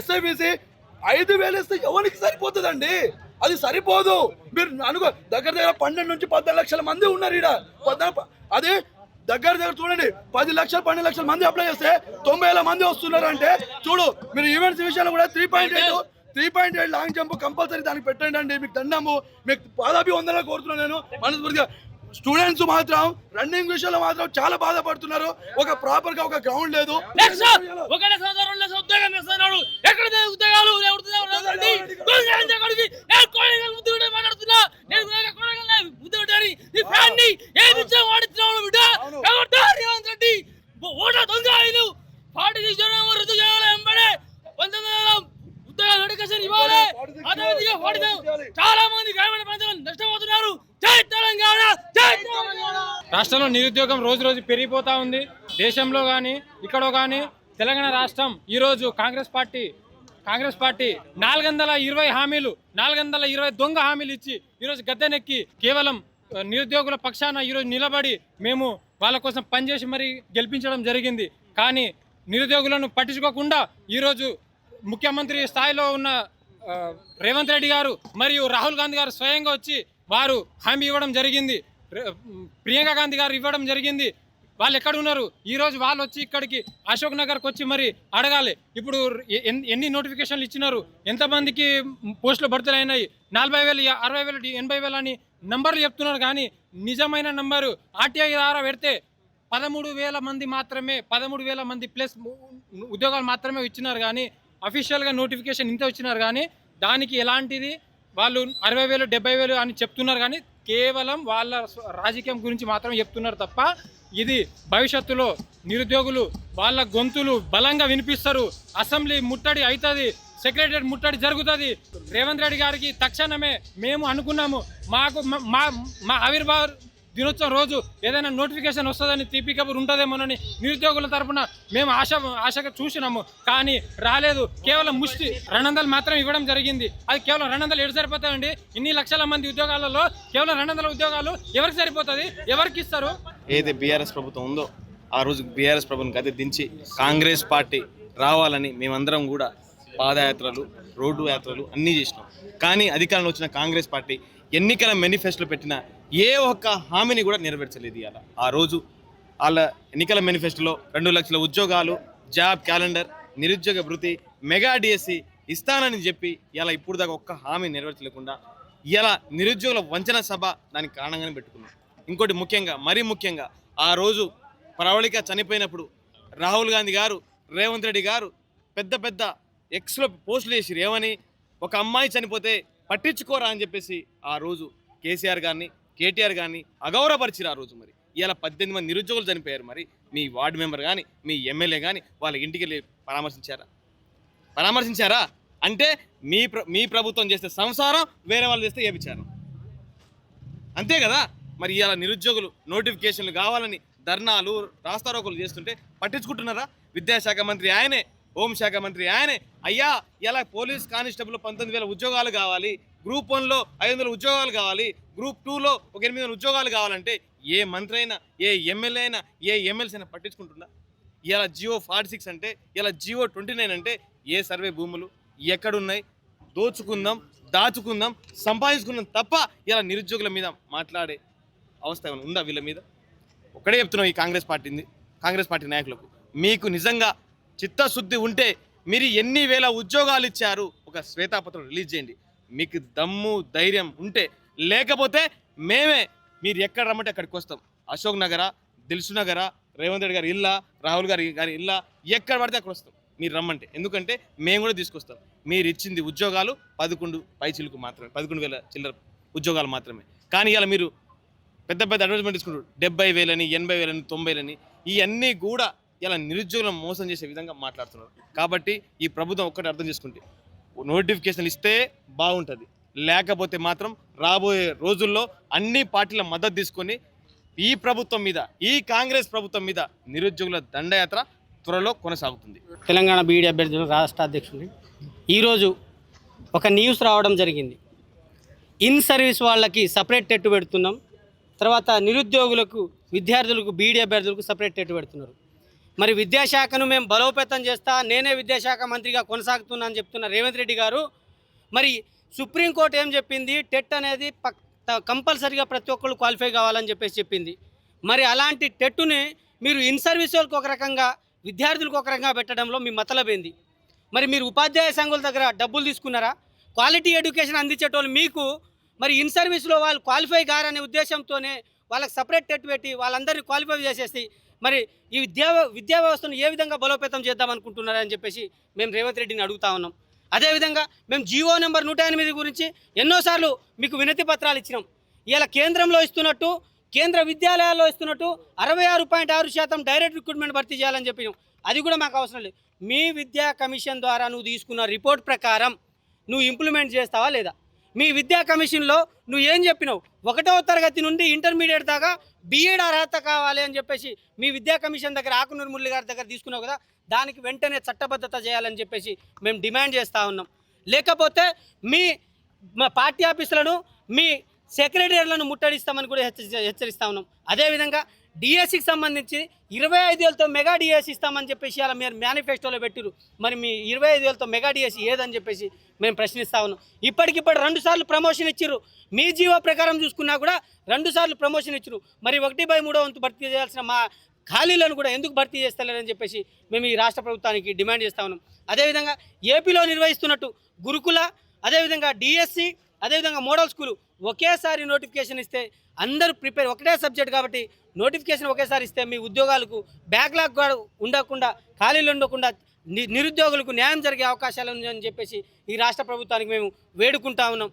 ఎస్ఐబిసి 5,000 ఇస్తే ఎవరికి సరిపోతుందండి? అది సరిపోదు. మీరు అనుకో దగ్గర 12 నుంచి 14 లక్షల మంది ఉన్నారు ఇక్కడ. అదే దగ్గర చూడండి 10 లక్షలు 12 లక్షల మంది అప్లై చేస్తే 90,000 మంది వస్తున్నారు అంటే చూడు. మీరు ఈవెంట్స్ విషయాలు కూడా 3.8 లాంగ్ జంప్ కంపల్సరీ దానికి పెట్టండి అండి. మీకు దండము, మీకు పాదాభివందనాలు కోరుతున్నాను నేను మనస్ఫూర్తిగా. స్టూడెంట్స్ మాత్రం రన్నింగ్ విషయంలో మాత్రం చాలా బాధపడుతున్నారు. ఒక ప్రాపర్ గా ఒక గ్రౌండ్ లేదు. చాలా మంది గ్రామీణ ప్రాంతాల్లో నష్టపోతున్నారు. రాష్ట్రంలో నిరుద్యోగం రోజు రోజు పెరిగిపోతా ఉంది. దేశంలో కానీ ఇక్కడో కానీ తెలంగాణ రాష్ట్రం ఈరోజు కాంగ్రెస్ పార్టీ 420 హామీలు 420 దొంగ హామీలు ఇచ్చి ఈరోజు గద్దెనెక్కి కేవలం నిరుద్యోగుల పక్షాన ఈరోజు నిలబడి మేము వాళ్ళ కోసం పనిచేసి మరి గెలిపించడం జరిగింది. కానీ నిరుద్యోగులను పట్టించుకోకుండా ఈరోజు ముఖ్యమంత్రి స్థాయిలో ఉన్న రేవంత్ రెడ్డి గారు మరియు రాహుల్ గాంధీ గారు స్వయంగా వచ్చి వారు హామీ ఇవ్వడం జరిగింది. ప్రియాంక గాంధీ గారు ఇవ్వడం జరిగింది. వాళ్ళు ఎక్కడ ఉన్నారు? ఈరోజు వాళ్ళు వచ్చి ఇక్కడికి అశోక్ నగర్కి వచ్చి మరి అడగాలి. ఇప్పుడు ఎన్ని నోటిఫికేషన్లు ఇచ్చినారు, ఎంతమందికి పోస్టులు భర్తీలు అయినాయి, 40,000 60,000 80,000 అని నంబర్లు చెప్తున్నారు. కానీ నిజమైన నంబరు ఆర్టీఐ ద్వారా పెడితే 13,000 మంది మాత్రమే, 13,000 మంది ప్లస్ ఉద్యోగాలు మాత్రమే ఇచ్చినారు. కానీ అఫీషియల్గా నోటిఫికేషన్ ఇంత ఇచ్చినారు. కానీ దానికి ఎలాంటిది వాళ్ళు 60,000 70,000 అని చెప్తున్నారు. కానీ కేవలం వాళ్ళ రాజకీయం గురించి మాత్రమే చెప్తున్నారు తప్ప ఇది భవిష్యత్తులో నిరుద్యోగులు వాళ్ళ గొంతులు బలంగా వినిపిస్తారు. అసెంబ్లీ ముట్టడి అవుతుంది, సెక్రటరియట్ ముట్టడి జరుగుతుంది. రేవంత్ రెడ్డి గారికి తక్షణమే మేము అనుకున్నాము, మాకు మా ఆవిర్భావ దినోత్సవం రోజు ఏదైనా నోటిఫికేషన్ వస్తుందని తీపి కబురు ఉంటుందేమోనని నిరుద్యోగుల తరఫున మేము ఆశగా చూసినాము. కానీ రాలేదు. కేవలం ముష్టి 200 మాత్రం ఇవ్వడం జరిగింది. అది కేవలం 200 ఎటు సరిపోతాయండి? ఇన్ని లక్షల మంది ఉద్యోగాలలో కేవలం 200 ఉద్యోగాలు ఎవరికి సరిపోతుంది? ఎవరికి ఇస్తారు? ఏదైతే బీఆర్ఎస్ ప్రభుత్వం ఉందో ఆ రోజు బీఆర్ఎస్ ప్రభుత్వం గద్దె దించి కాంగ్రెస్ పార్టీ రావాలని మేమందరం కూడా పాదయాత్రలు, రోడ్డు యాత్రలు అన్నీ చేసినాం. కానీ అధికారంలో వచ్చిన కాంగ్రెస్ పార్టీ ఎన్నికల మేనిఫెస్టోలో పెట్టిన ఏ ఒక్క హామీని కూడా నెరవేర్చలేదు. ఇవాళ ఆ రోజు వాళ్ళ ఎన్నికల మేనిఫెస్టోలో 2 లక్షల ఉద్యోగాలు, జాబ్ క్యాలెండర్, నిరుద్యోగ భృతి, మెగా డిఎస్సి ఇస్తానని చెప్పి ఇలా ఇప్పుడు దాకా ఒక్క హామీ నెరవేర్చలేకుండా ఇలా నిరుద్యోగుల వంచన సభ దానికి కారణంగానే పెట్టుకున్నాం. ఇంకోటి మరీ ముఖ్యంగా ఆ రోజు ప్రవళిక చనిపోయినప్పుడు రాహుల్ గాంధీ గారు, రేవంత్ రెడ్డి గారు పెద్ద ఎక్స్లో పోస్టులు చేసిరు. ఏమని? ఒక అమ్మాయి చనిపోతే పట్టించుకోరా అని చెప్పేసి ఆ రోజు కేసీఆర్ గారిని, కేటీఆర్ గారిని అగౌరవపరిచిరు. ఆ రోజు మరి ఇలా 18 మంది నిరుద్యోగులు చనిపోయారు. మరి మీ వార్డు మెంబర్ కానీ, మీ ఎమ్మెల్యే కానీ వాళ్ళ ఇంటికి వెళ్ళి పరామర్శించారా? అంటే మీ ప్రభుత్వం చేస్తే సంసారం, వేరే వాళ్ళు చేస్తే ఏ విచారం? అంతే కదా. మరి ఇలా నిరుద్యోగులు నోటిఫికేషన్లు కావాలని ధర్నాలు, రాస్తారోకోలు చేస్తుంటే పట్టించుకుంటున్నారా? విద్యాశాఖ మంత్రి ఆయనే, హోంశాఖ మంత్రి ఆయనే. అయ్యా ఇలా పోలీస్ కానిస్టేబుల్ 19,000 ఉద్యోగాలు కావాలి, గ్రూప్ 1లో 500 ఉద్యోగాలు కావాలి, గ్రూప్ 2లో ఒక 800 ఉద్యోగాలు కావాలంటే ఏ మంత్రి అయినా, ఏ ఎమ్మెల్యే అయినా, ఏ ఎమ్మెల్సీ అయినా పట్టించుకుంటుందా? ఇలా జియో 46 అంటే, ఇలా జియో 29 అంటే ఏ సర్వే భూములు ఎక్కడున్నాయి? దోచుకుందాం, దాచుకుందాం, సంపాదించుకుందాం తప్ప ఇలా నిరుద్యోగుల మీద మాట్లాడే అవస్థ ఏమైనా ఉందా వీళ్ళ మీద? ఒకటే చెప్తున్నాం ఈ కాంగ్రెస్ పార్టీ నాయకులకు, మీకు నిజంగా చిత్తశుద్ధి ఉంటే మీరు ఎన్ని వేల ఉద్యోగాలు ఇచ్చారు ఒక శ్వేతాపత్రం రిలీజ్ చేయండి. మీకు దమ్ము ధైర్యం ఉంటే. లేకపోతే మీరు ఎక్కడ రమ్మంటే అక్కడికి వస్తాం. అశోక్ నగరా, దిల్సు నగరా, రేవంత్ రెడ్డి గారి ఇల్లా, రాహుల్ గారి ఇల్లా, ఎక్కడ పడితే అక్కడ వస్తాం మీరు రమ్మంటే. ఎందుకంటే మేము కూడా తీసుకొస్తాం. మీరు ఇచ్చింది ఉద్యోగాలు 11 పైచిలకు మాత్రమే, 11,000 చిల్లర ఉద్యోగాలు మాత్రమే. కానీ ఇలా మీరు పెద్ద అడ్వర్టైజ్మెంట్ తీసుకుంటారు 70,000 80,000 90,000 ఇవన్నీ కూడా ఇలా నిరుద్యోగులను మోసం చేసే విధంగా మాట్లాడుతున్నారు. కాబట్టి ఈ ప్రభుత్వం ఒక్కటి అర్థం చేసుకుంటే నోటిఫికేషన్లు ఇస్తే బాగుంటుంది. లేకపోతే మాత్రం రాబోయే రోజుల్లో అన్ని పార్టీల మద్దతు తీసుకొని ఈ ప్రభుత్వం మీద, ఈ కాంగ్రెస్ ప్రభుత్వం మీద నిరుద్యోగుల దండయాత్ర త్వరలో కొనసాగుతుంది. తెలంగాణ బీఈడీ అభ్యర్థులు రాష్ట్ర అధ్యక్షుడిని ఈరోజు ఒక న్యూస్ రావడం జరిగింది. ఇన్ సర్వీస్ వాళ్ళకి సపరేట్ టెట్ పెడుతున్నాం, తర్వాత నిరుద్యోగులకు, విద్యార్థులకు, బీఈడీ అభ్యర్థులకు సపరేట్ టెట్ పెడుతున్నారు. మరి విద్యాశాఖను మేము బలోపేతం చేస్తా, నేనే విద్యాశాఖ మంత్రిగా కొనసాగుతున్నా అని చెప్తున్న రేవంత్ రెడ్డి గారు, మరి సుప్రీంకోర్టు ఏం చెప్పింది, టెట్ అనేది కంపల్సరీగా ప్రతి ఒక్కళ్ళు క్వాలిఫై కావాలని చెప్పింది. మరి అలాంటి టెట్టుని మీరు ఇన్ సర్వీస్ వాళ్ళకి ఒక రకంగా, విద్యార్థులకు ఒక రకంగా పెట్టడంలో మీ మతలబేంది? మరి మీరు ఉపాధ్యాయ సంఘాల దగ్గర డబ్బులు తీసుకున్నారా? క్వాలిటీ ఎడ్యుకేషన్ అందించేటోళ్ళు మీకు మరి ఇన్ సర్వీస్లో వాళ్ళు క్వాలిఫై కారనే ఉద్దేశంతోనే వాళ్ళకి సపరేట్ టెట్ పెట్టి వాళ్ళందరినీ క్వాలిఫై చేసేసి మరి ఈ విద్యా వ్యవస్థను ఏ విధంగా బలోపేతం చేద్దాం అనుకుంటున్నారని చెప్పేసి మేము రేవంత్ రెడ్డిని అడుగుతా ఉన్నాం. అదేవిధంగా మేము జీవో నెంబర్ 108 గురించి ఎన్నోసార్లు మీకు వినతి పత్రాలు ఇచ్చినాం. ఇలా కేంద్రంలో ఇస్తున్నట్టు, కేంద్ర విద్యాలయాల్లో ఇస్తున్నట్టు 66.6% డైరెక్ట్ రిక్రూట్మెంట్ భర్తీ చేయాలని చెప్పినాం. అది కూడా మాకు అవసరం లేదు. మీ విద్యా కమిషన్ ద్వారా నువ్వు తీసుకున్న రిపోర్ట్ ప్రకారం నువ్వు ఇంప్లిమెంట్ చేస్తావా లేదా? మీ విద్యా కమిషన్లో నువ్వు ఏం చెప్పినావు? 1వ తరగతి నుండి ఇంటర్మీడియట్ దాకా బీఎడ్ అర్హత కావాలి అని చెప్పేసి మీ విద్యా కమిషన్ దగ్గర ఆకునూరు మురళి గారి దగ్గర తీసుకున్నావు కదా, దానికి వెంటనే చట్టబద్ధత చేయాలని చెప్పేసి మేము డిమాండ్ చేస్తూ ఉన్నాం. లేకపోతే మీ పార్టీ ఆఫీసులను, మీ సెక్రటరీలను ముట్టడిస్తామని కూడా హెచ్చరిస్తూ ఉన్నాం. అదేవిధంగా డిఎస్సికి సంబంధించి 25 ఏళ్ళతో మెగా డిఎస్సి ఇస్తామని చెప్పేసి అలా మీరు మేనిఫెస్టోలో పెట్టిరు. మరి మీ 25 ఏళ్ళతో మెగా డిఎస్సి ఏదని చెప్పేసి మేము ప్రశ్నిస్తూ ఉన్నాం. ఇప్పటికిప్పుడు 2 సార్లు ప్రమోషన్ ఇచ్చిర్రు. మీ జీవో ప్రకారం చూసుకున్నా కూడా 2 సార్లు ప్రమోషన్ ఇచ్చిరు. మరి 1/3 వంతు భర్తీ చేయాల్సిన మా ఖాళీలను కూడా ఎందుకు భర్తీ చేస్తలేరని చెప్పేసి మేము ఈ రాష్ట్ర ప్రభుత్వానికి డిమాండ్ చేస్తూ ఉన్నాం. అదేవిధంగా ఏపీలో నిర్వహిస్తున్నట్టు గురుకుల, అదేవిధంగా డిఎస్సి, అదేవిధంగా మోడల్ స్కూలు ఒకేసారి నోటిఫికేషన్ ఇస్తే అందరూ ప్రిపేర్, ఒకటే సబ్జెక్ట్ కాబట్టి నోటిఫికేషన్ ఒకేసారి ఇస్తే మీ ఉద్యోగాలకు బ్యాక్లాగ్ కూడా ఉండకుండా, ఖాళీలు ఉండకుండా నిరుద్యోగులకు న్యాయం జరిగే అవకాశాలు ఉన్నాయని చెప్పేసి ఈ రాష్ట్ర ప్రభుత్వానికి మేము వేడుకుంటా ఉన్నాం.